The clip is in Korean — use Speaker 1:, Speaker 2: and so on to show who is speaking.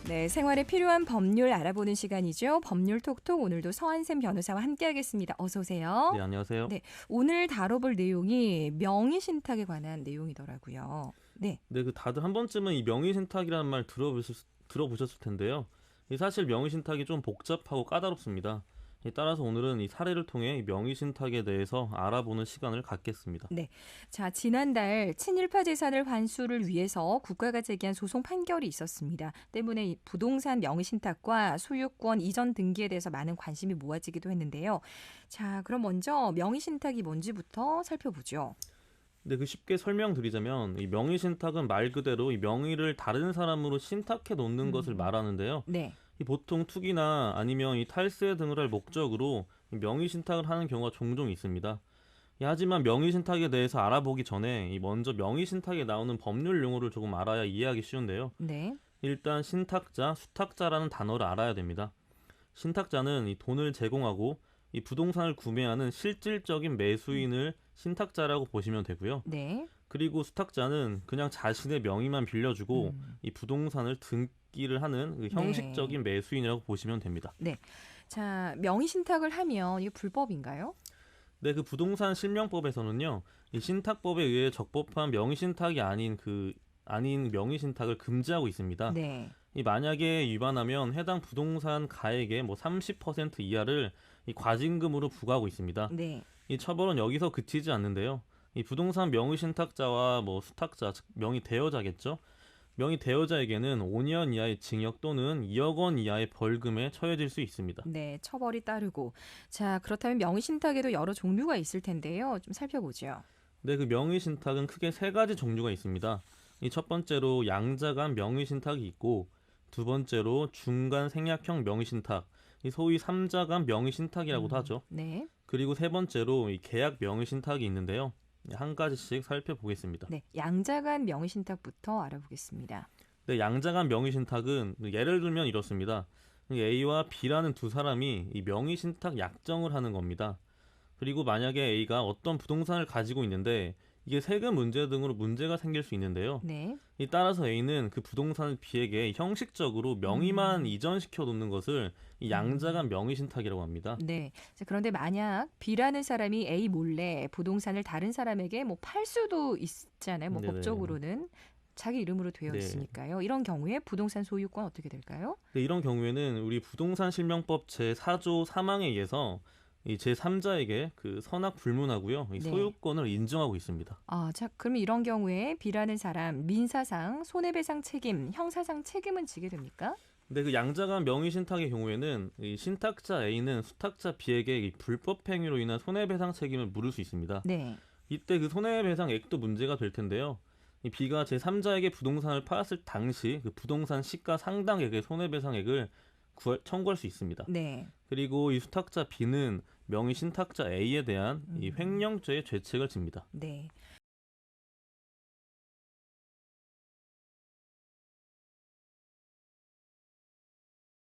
Speaker 1: 네, 생활에 필요한 법률 알아보는 시간이죠. 법률 톡톡 오늘도 서한샘 변호사와 함께하겠습니다. 어서 오세요.
Speaker 2: 네, 안녕하세요.
Speaker 1: 네, 오늘 다뤄볼 내용이 명의신탁에 관한 내용이더라고요. 네.
Speaker 2: 네, 다들 한 번쯤은 이 명의신탁이라는 말 들어보셨을 텐데요. 사실 명의신탁이 좀 복잡하고 까다롭습니다. 따라서 오늘은 이 사례를 통해 이 명의신탁에 대해서 알아보는 시간을 갖겠습니다.
Speaker 1: 네. 자, 지난달 친일파 재산을 환수를 위해서 국가가 제기한 소송 판결이 있었습니다. 때문에 이 부동산 명의신탁과 소유권 이전 등기에 대해서 많은 관심이 모아지기도 했는데요. 자, 그럼 먼저 명의신탁이 뭔지부터 살펴보죠.
Speaker 2: 네, 쉽게 설명드리자면 이 명의신탁은 말 그대로 이 명의를 다른 사람으로 신탁해 놓는 것을 말하는데요.
Speaker 1: 네.
Speaker 2: 이 보통 투기나 아니면 이 탈세 등을 할 목적으로 이 명의신탁을 하는 경우가 종종 있습니다. 하지만 명의신탁에 대해서 알아보기 전에 먼저 명의신탁에 나오는 법률 용어를 조금 알아야 이해하기 쉬운데요.
Speaker 1: 네.
Speaker 2: 일단 신탁자, 수탁자라는 단어를 알아야 됩니다. 신탁자는 이 돈을 제공하고 이 부동산을 구매하는 실질적인 매수인을 신탁자라고 보시면 되고요.
Speaker 1: 네.
Speaker 2: 그리고 수탁자는 그냥 자신의 명의만 빌려주고 이 부동산을 등기를 하는 그 형식적인 매수인이라고 보시면 됩니다.
Speaker 1: 네. 자, 명의신탁을 하면 이게 불법인가요?
Speaker 2: 네, 부동산 실명법에서는요, 이 신탁법에 의해 적법한 명의신탁이 아닌 명의신탁을 금지하고 있습니다.
Speaker 1: 네.
Speaker 2: 이 만약에 위반하면 해당 부동산 가액의 30% 이하를 이 과징금으로 부과하고 있습니다.
Speaker 1: 네.
Speaker 2: 이 처벌은 여기서 그치지 않는데요. 이 부동산 명의신탁자와 수탁자, 즉 명의대여자겠죠. 명의대여자에게는 5년 이하의 징역 또는 2억 원 이하의 벌금에 처해질 수 있습니다.
Speaker 1: 네, 처벌이 따르고. 자, 그렇다면 명의신탁에도 여러 종류가 있을 텐데요. 좀 살펴보죠.
Speaker 2: 네, 명의신탁은 크게 세 가지 종류가 있습니다. 이 첫 번째로 양자간 명의신탁이 있고, 두 번째로 중간 생략형 명의신탁, 이 소위 삼자간 명의신탁이라고도 하죠.
Speaker 1: 네.
Speaker 2: 그리고 세 번째로 이 계약 명의신탁이 있는데요. 한 가지씩 살펴보겠습니다.
Speaker 1: 네, 양자간 명의신탁부터 알아보겠습니다.
Speaker 2: 네, 양자간 명의신탁은 예를 들면 이렇습니다. A와 B라는 두 사람이 이 명의신탁 약정을 하는 겁니다. 그리고 만약에 A가 어떤 부동산을 가지고 있는데 이게 세금 문제 등으로 문제가 생길 수 있는데요.
Speaker 1: 네.
Speaker 2: 따라서 A는 그 부동산을 B에게 형식적으로 명의만 이전시켜 놓는 것을 이 양자간 명의신탁이라고 합니다.
Speaker 1: 네. 자, 그런데 만약 B라는 사람이 A 몰래 부동산을 다른 사람에게 팔 수도 있잖아요.
Speaker 2: 네네.
Speaker 1: 법적으로는 자기 이름으로 되어
Speaker 2: 네.
Speaker 1: 있으니까요. 이런 경우에 부동산 소유권 어떻게 될까요?
Speaker 2: 네, 이런 경우에는 우리 부동산 실명법 제4조 3항에 의해서 이 제3자에게 선악 불문하고요. 이
Speaker 1: 네.
Speaker 2: 소유권을 인정하고 있습니다.
Speaker 1: 아, 자, 그러면 이런 경우에 B라는 사람 민사상 손해배상 책임, 형사상 책임은 지게 됩니까?
Speaker 2: 근데 양자간 명의신탁의 경우에는 이 신탁자 A는 수탁자 B에게 이 불법 행위로 인한 손해배상 책임을 물을 수 있습니다.
Speaker 1: 네.
Speaker 2: 이때 손해배상액도 문제가 될 텐데요. 이 B가 제3자에게 부동산을 팔았을 당시 부동산 시가 상당액의 손해배상액을 청구할 수 있습니다.
Speaker 1: 네.
Speaker 2: 그리고 이 수탁자 B는 명의 신탁자 A에 대한 이 횡령죄의 죄책을 집니다.
Speaker 1: 네.